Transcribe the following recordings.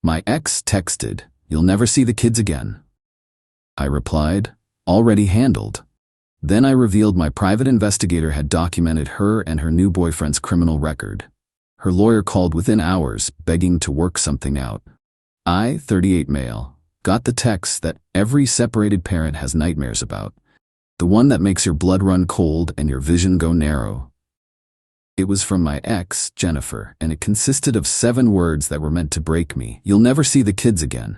My ex texted, "You'll never see the kids again." I replied, "Already handled." Then I revealed my private investigator had documented her and her new boyfriend's criminal record. Her lawyer called within hours, begging to work something out. I, 38 male, got the text that every separated parent has nightmares about. The one that makes your blood run cold and your vision go narrow. It was from my ex, Jennifer, and it consisted of 7 words that were meant to break me. "You'll never see the kids again."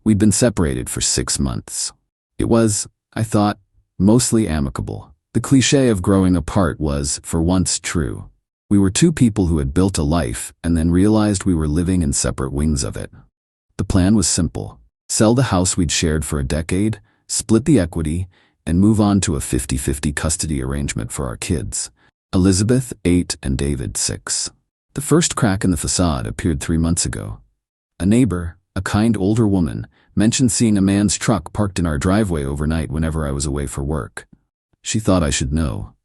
We'd been separated for 6 months. It was, I thought, mostly amicable. The cliché of growing apart was, for once, true. We were 2 people who had built a life and then realized we were living in separate wings of it. The plan was simple. Sell the house we'd shared for a decade, split the equity, and move on to a 50-50 custody arrangement for our kids. Elizabeth, 8, and David, 6. The first crack in the facade appeared 3 months ago. A neighbor, a kind older woman, mentioned seeing a man's truck parked in our driveway overnight whenever I was away for work. She thought I should know.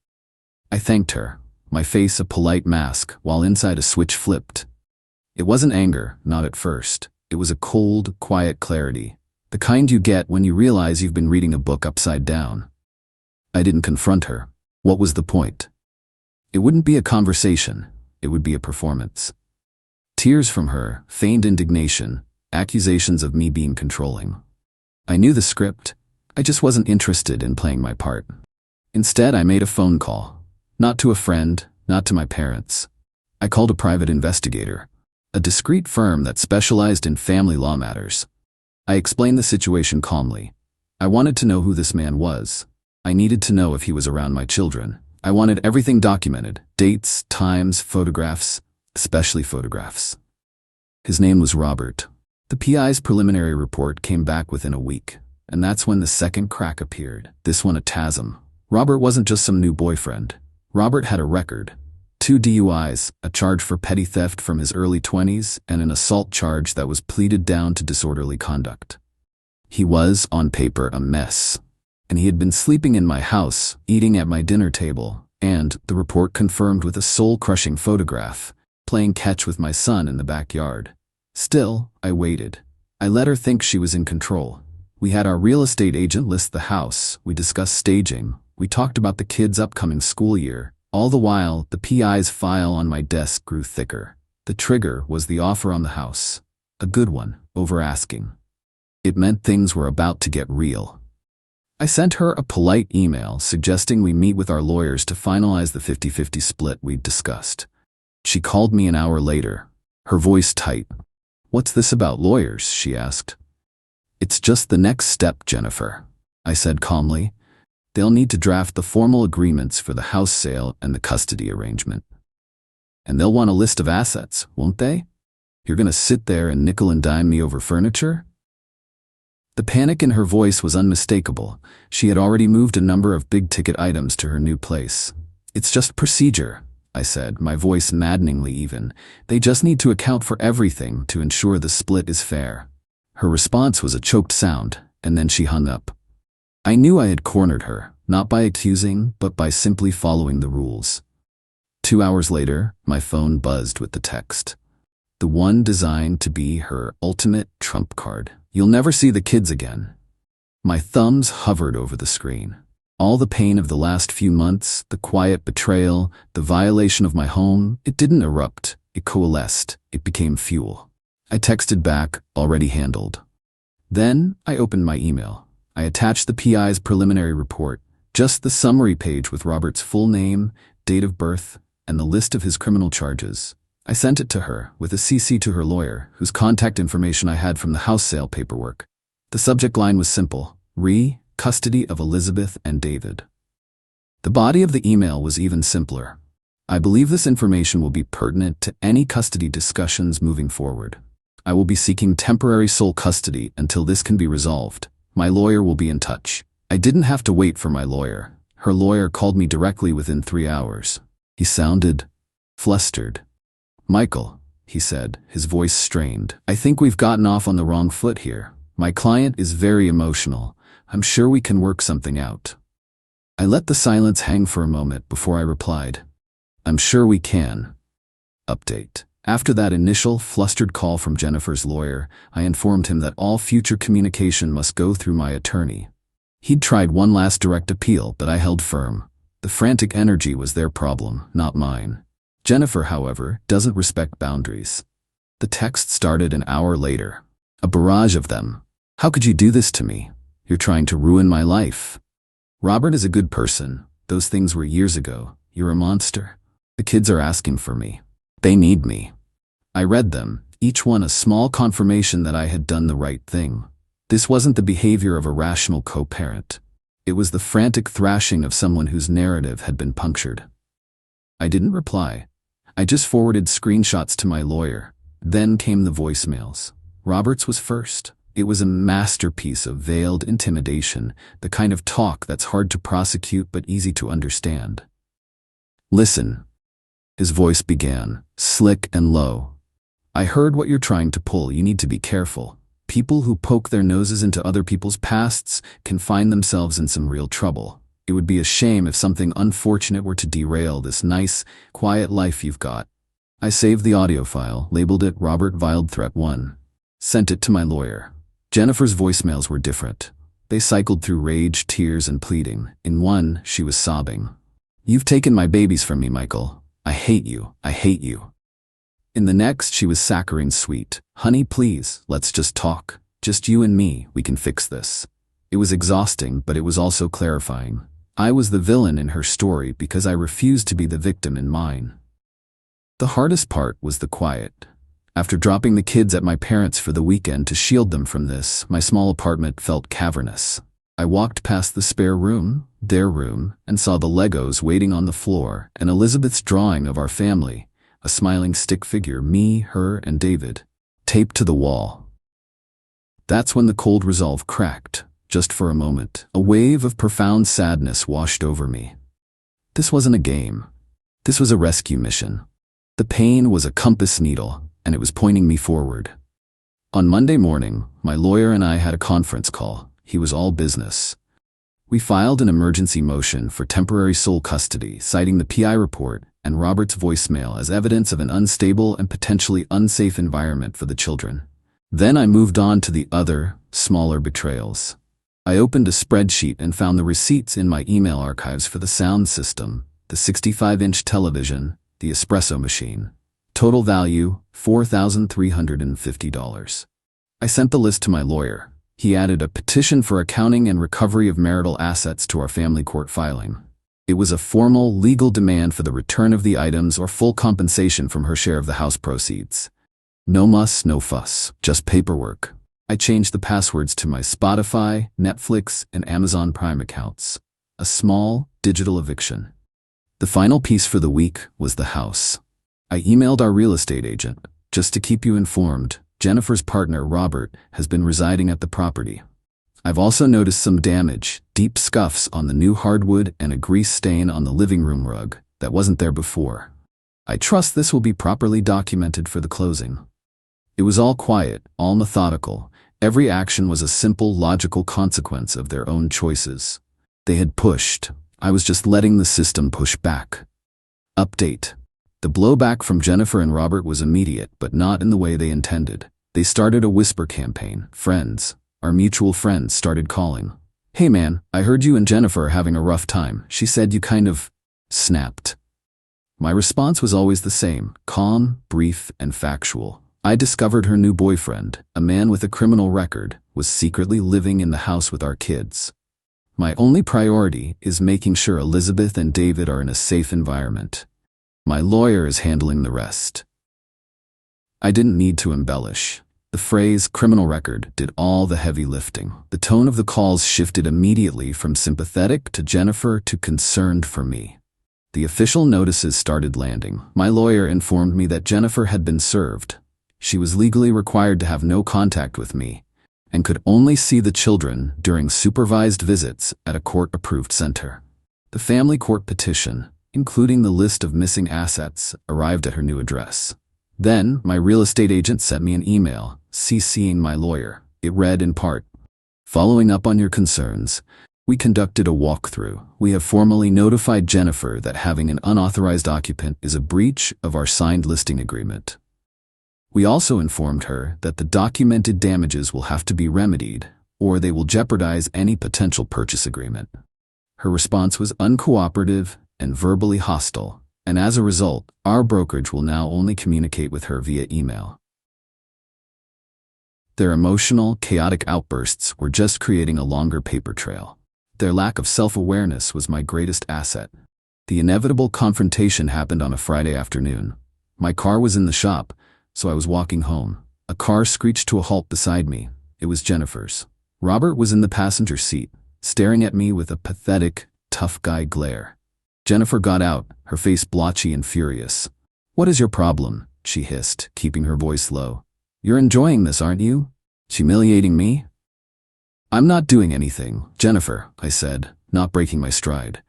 I thanked her, my face a polite mask, while inside a switch flipped. It wasn't anger, not at first. It was a cold, quiet clarity, the kind you get when you realize you've been reading a book upside down. I didn't confront her. What was the point? It wouldn't be a conversation, it would be a performance. Tears from her, feigned indignation, accusations of me being controlling. I knew the script, I just wasn't interested in playing my part. Instead, I made a phone call. Not to a friend, not to my parents. I called a private investigator, a discreet firm that specialized in family law matters. I explained the situation calmly. I wanted to know who this man was. I needed to know if he was around my children. I wanted everything documented, dates, times, photographs, especially photographs. His name was Robert. The PI's preliminary report came back within a week, and that's when the second crack appeared, this one a TASM. Robert wasn't just some new boyfriend. Robert had a record. 2 DUIs, a charge for petty theft from his early 20s, and an assault charge that was pleaded down to disorderly conduct. He was, on paper, a mess. And he had been sleeping in my house, eating at my dinner table, and, the report confirmed with a soul-crushing photograph, playing catch with my son in the backyard. Still, I waited. I let her think she was in control. We had our real estate agent list the house, we discussed staging, we talked about the kids' upcoming school year. All the while, the PI's file on my desk grew thicker. The trigger was the offer on the house. A good one, over asking. It meant things were about to get real. I sent her a polite email suggesting we meet with our lawyers to finalize the 50-50 split we'd discussed. She called me an hour later, her voice tight. "What's this about lawyers?" she asked. "It's just the next step, Jennifer," I said calmly. "They'll need to draft the formal agreements for the house sale and the custody arrangement. And they'll want a list of assets, won't they? You're gonna sit there and nickel and dime me over furniture?" The panic in her voice was unmistakable. She had already moved a number of big-ticket items to her new place. "It's just procedure," I said, my voice maddeningly even. "They just need to account for everything to ensure the split is fair." Her response was a choked sound, and then she hung up. I knew I had cornered her, not by accusing, but by simply following the rules. 2 hours later, my phone buzzed with the text. The one designed to be her ultimate trump card. "You'll never see the kids again." My thumbs hovered over the screen. All the pain of the last few months, the quiet betrayal, the violation of my home, it didn't erupt, it coalesced, it became fuel. I texted back, "Already handled." Then, I opened my email. I attached the PI's preliminary report, just the summary page with Robert's full name, date of birth, and the list of his criminal charges. I sent it to her, with a CC to her lawyer, whose contact information I had from the house sale paperwork. The subject line was simple: custody of Elizabeth and David. The body of the email was even simpler. "I believe this information will be pertinent to any custody discussions moving forward. I will be seeking temporary sole custody until this can be resolved. My lawyer will be in touch." I didn't have to wait for my lawyer. Her lawyer called me directly within 3 hours. He sounded flustered. "Michael," he said, his voice strained, "I think we've gotten off on the wrong foot here. My client is very emotional. I'm sure we can work something out." I let the silence hang for a moment before I replied, "I'm sure we can." Update. After that initial, flustered call from Jennifer's lawyer, I informed him that all future communication must go through my attorney. He'd tried one last direct appeal, but I held firm. The frantic energy was their problem, not mine. Jennifer, however, doesn't respect boundaries. The text started an hour later. A barrage of them. How could you do this to me? You're trying to ruin my life. Robert is a good person. Those things were years ago. You're a monster. The kids are asking for me. They need me. I read them, each one a small confirmation that I had done the right thing. This wasn't the behavior of a rational co-parent. It was the frantic thrashing of someone whose narrative had been punctured. I didn't reply. I just forwarded screenshots to my lawyer. Then came the voicemails. Robert's was first. It was a masterpiece of veiled intimidation, the kind of talk that's hard to prosecute but easy to understand. Listen. His voice began, slick and low. I heard what you're trying to pull. You need to be careful. People who poke their noses into other people's pasts can find themselves in some real trouble. It would be a shame if something unfortunate were to derail this nice, quiet life you've got. I saved the audio file, labeled it Robert Viled Threat 1. Sent it to my lawyer. Jennifer's voicemails were different. They cycled through rage, tears, and pleading. In one, she was sobbing. You've taken my babies from me, Michael. I hate you. I hate you. In the next, she was saccharine sweet. Honey, please, let's just talk. Just you and me, we can fix this. It was exhausting, but it was also clarifying. I was the villain in her story because I refused to be the victim in mine. The hardest part was the quiet. After dropping the kids at my parents' for the weekend to shield them from this, my small apartment felt cavernous. I walked past the spare room, their room, and saw the Legos waiting on the floor and Elizabeth's drawing of our family, a smiling stick figure, me, her, and David, taped to the wall. That's when the cold resolve cracked, just for a moment. A wave of profound sadness washed over me. This wasn't a game. This was a rescue mission. The pain was a compass needle, and it was pointing me forward. On Monday morning, my lawyer and I had a conference call. He was all business. We filed an emergency motion for temporary sole custody, citing the PI report and Robert's voicemail as evidence of an unstable and potentially unsafe environment for the children. Then I moved on to the other, smaller betrayals. I opened a spreadsheet and found the receipts in my email archives for the sound system, the 65-inch television, the espresso machine. Total value, $4,350. I sent the list to my lawyer. He added a petition for accounting and recovery of marital assets to our family court filing. It was a formal, legal demand for the return of the items or full compensation from her share of the house proceeds. No muss, no fuss, just paperwork. I changed the passwords to my Spotify, Netflix, and Amazon Prime accounts. A small, digital eviction. The final piece for the week was the house. I emailed our real estate agent. Just to keep you informed, Jennifer's partner, Robert, has been residing at the property. I've also noticed some damage, deep scuffs on the new hardwood and a grease stain on the living room rug that wasn't there before. I trust this will be properly documented for the closing. It was all quiet, all methodical. Every action was a simple, logical consequence of their own choices. They had pushed. I was just letting the system push back. Update. The blowback from Jennifer and Robert was immediate, but not in the way they intended. They started a whisper campaign. Friends, our mutual friends, started calling. Hey man, I heard you and Jennifer are having a rough time. She said you kind of snapped. My response was always the same, calm, brief, and factual. I discovered her new boyfriend, a man with a criminal record, was secretly living in the house with our kids. My only priority is making sure Elizabeth and David are in a safe environment. My lawyer is handling the rest. I didn't need to embellish. The phrase criminal record did all the heavy lifting. The tone of the calls shifted immediately from sympathetic to Jennifer to concerned for me. The official notices started landing. My lawyer informed me that Jennifer had been served. She was legally required to have no contact with me and could only see the children during supervised visits at a court-approved center. The family court petition, including the list of missing assets, arrived at her new address. Then, my real estate agent sent me an email, CCing my lawyer. It read in part, "Following up on your concerns, we conducted a walkthrough. We have formally notified Jennifer that having an unauthorized occupant is a breach of our signed listing agreement. We also informed her that the documented damages will have to be remedied, or they will jeopardize any potential purchase agreement. Her response was uncooperative and verbally hostile, and as a result, our brokerage will now only communicate with her via email. Their emotional, chaotic outbursts were just creating a longer paper trail. Their lack of self-awareness was my greatest asset. The inevitable confrontation happened on a Friday afternoon. My car was in the shop, so I was walking home. A car screeched to a halt beside me. It was Jennifer's. Robert was in the passenger seat, staring at me with a pathetic, tough guy glare. Jennifer got out, her face blotchy and furious. "What is your problem?" she hissed, keeping her voice low. "You're enjoying this, aren't you? Humiliating me?" "I'm not doing anything, Jennifer," I said, not breaking my stride.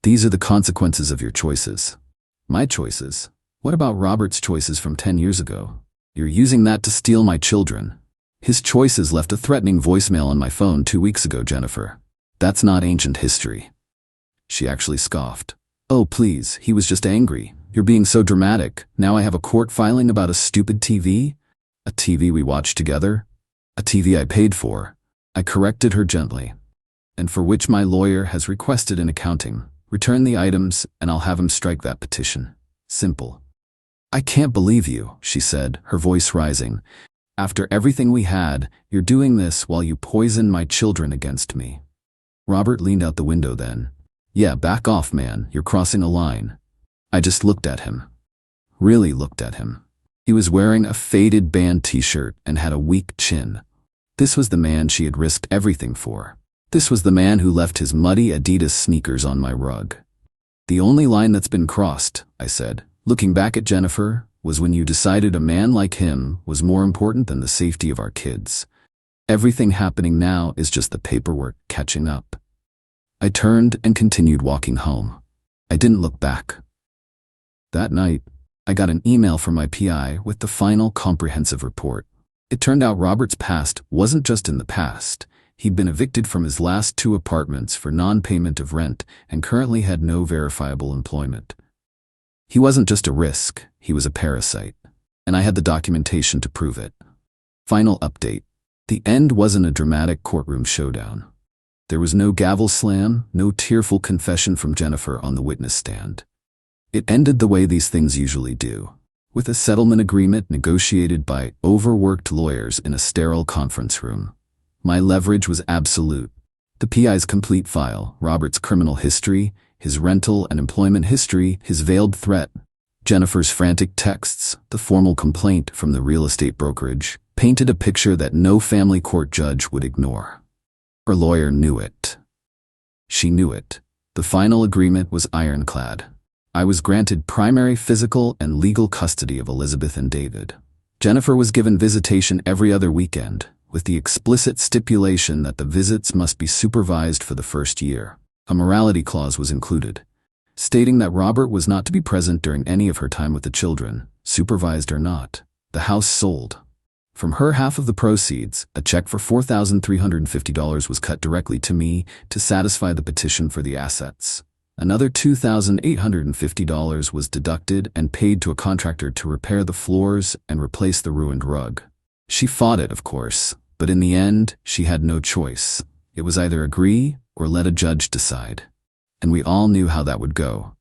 "These are the consequences of your choices." "My choices? What about Robert's choices from 10 years ago? You're using that to steal my children." "His choices left a threatening voicemail on my phone 2 weeks ago, Jennifer. That's not ancient history." She actually scoffed. "Oh, please, he was just angry. You're being so dramatic. Now I have a court filing about a stupid TV? A TV we watched together? A TV I paid for." I corrected her gently. "And for which my lawyer has requested an accounting. Return the items and I'll have him strike that petition. Simple." "I can't believe you," she said, her voice rising. "After everything we had, you're doing this while you poison my children against me." Robert leaned out the window then. "Yeah, back off, man. You're crossing a line." I just looked at him. Really looked at him. He was wearing a faded band t-shirt and had a weak chin. This was the man she had risked everything for. This was the man who left his muddy Adidas sneakers on my rug. "The only line that's been crossed," I said, looking back at Jennifer, "was when you decided a man like him was more important than the safety of our kids. Everything happening now is just the paperwork catching up." I turned and continued walking home. I didn't look back. That night, I got an email from my PI with the final comprehensive report. It turned out Robert's past wasn't just in the past. He'd been evicted from his last 2 apartments for non-payment of rent and currently had no verifiable employment. He wasn't just a risk, he was a parasite. And I had the documentation to prove it. Final update. The end wasn't a dramatic courtroom showdown. There was no gavel slam, no tearful confession from Jennifer on the witness stand. It ended the way these things usually do, with a settlement agreement negotiated by overworked lawyers in a sterile conference room. My leverage was absolute. The PI's complete file, Robert's criminal history, his rental and employment history, his veiled threat, Jennifer's frantic texts, the formal complaint from the real estate brokerage, painted a picture that no family court judge would ignore. Her lawyer knew it. She knew it. The final agreement was ironclad. I was granted primary physical and legal custody of Elizabeth and David. Jennifer was given visitation every other weekend, with the explicit stipulation that the visits must be supervised for the first year. A morality clause was included, stating that Robert was not to be present during any of her time with the children, supervised or not. The house sold. From her half of the proceeds, a check for $4,350 was cut directly to me to satisfy the petition for the assets. Another $2,850 was deducted and paid to a contractor to repair the floors and replace the ruined rug. She fought it, of course, but in the end, she had no choice. It was either agree or let a judge decide. And we all knew how that would go.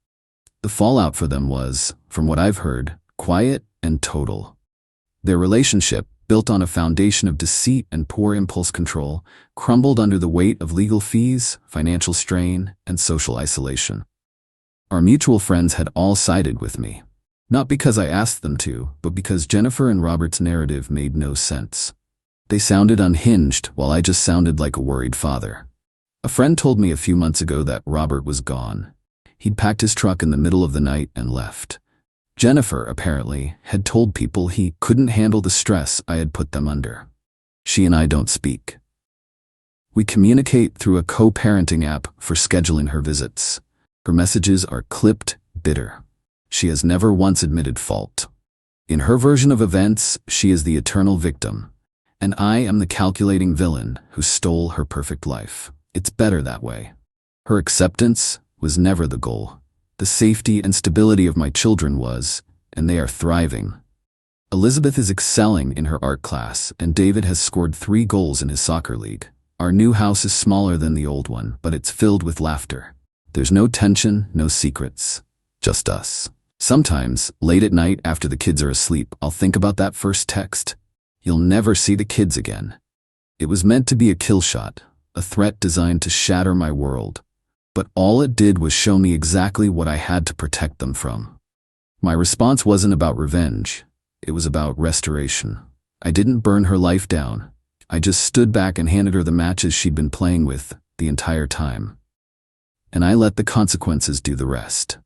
The fallout for them was, from what I've heard, quiet and total. Their relationship, built on a foundation of deceit and poor impulse control, crumbled under the weight of legal fees, financial strain, and social isolation. Our mutual friends had all sided with me. Not because I asked them to, but because Jennifer and Robert's narrative made no sense. They sounded unhinged while I just sounded like a worried father. A friend told me a few months ago that Robert was gone. He'd packed his truck in the middle of the night and left. Jennifer, apparently, had told people he couldn't handle the stress I had put them under. She and I don't speak. We communicate through a co-parenting app for scheduling her visits. Her messages are clipped, bitter. She has never once admitted fault. In her version of events, she is the eternal victim, and I am the calculating villain who stole her perfect life. It's better that way. Her acceptance was never the goal. The safety and stability of my children was, and they are thriving. Elizabeth is excelling in her art class, and David has scored 3 goals in his soccer league. Our new house is smaller than the old one, but it's filled with laughter. There's no tension, no secrets. Just us. Sometimes, late at night after the kids are asleep, I'll think about that first text. You'll never see the kids again. It was meant to be a kill shot, a threat designed to shatter my world. But all it did was show me exactly what I had to protect them from. My response wasn't about revenge. It was about restoration. I didn't burn her life down. I just stood back and handed her the matches she'd been playing with the entire time. And I let the consequences do the rest.